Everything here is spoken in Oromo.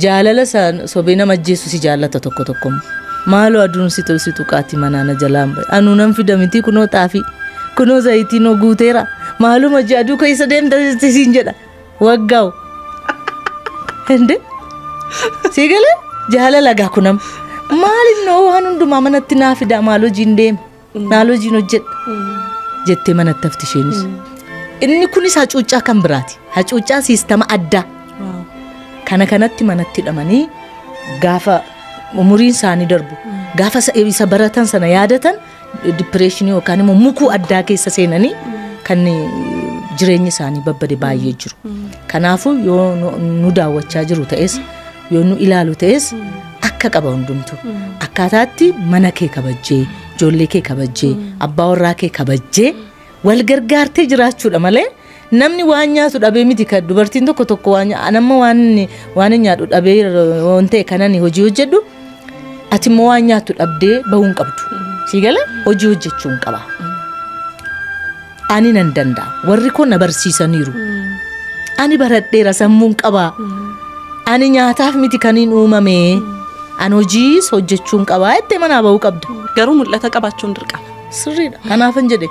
jaalala sobina majjeessu si jaallata tokko tokko maaloo aduun si tuqaati manana jalaan bahe anu nan fidamiti kunoo xaafi kunoo zayitii noo guuteera maaloo majjee aduu keessa deemta siin jedha waggaaw hende sigale jaalala gaa kunam maalinoo waan hundumaa manatti naa fida maaloo jiin deema maaloo jiin hojjedha jettee manatti hafti isheenis inni kunis hacuuccaa kan biraati hacuuccaa siistama addaa kana kanatti manatti hidhamanii gaafa umuriin isaanii darbu gaafa isa baratan sana yaadatan depression yookaan immoo mukuu addaa keessa seenanii kan jireenya isaanii babbade baay'ee jiru. Kanaafuu yoo nu daawwachaa jiru ta'es yoo nu ilaalu ta'es akka qaba hundumtu akkaataatti mana kee kabajjee ijoollee kee kabajjee abbaa warraa kee kabajjee wal gargaartee jiraachuudha malee namni waan nyaatu dhabee miti kan dubartiin tokko waan nyaatu dhabee wonte kanani hojii hojjedhu ati immoo waan nyaatu dhabdee bahuun qabdu sigala hojii hojjechuun qaba ani nan danda'a warri kun na barsiisaniiru ani baradheera sammuun qaba ani nyaataaf miti kaniin uumame ani hojii hojjechuun qaba itti manaa bahuu qabda garuu mul'ata qabaachuun dirqama sirriidha kanaafan jedhe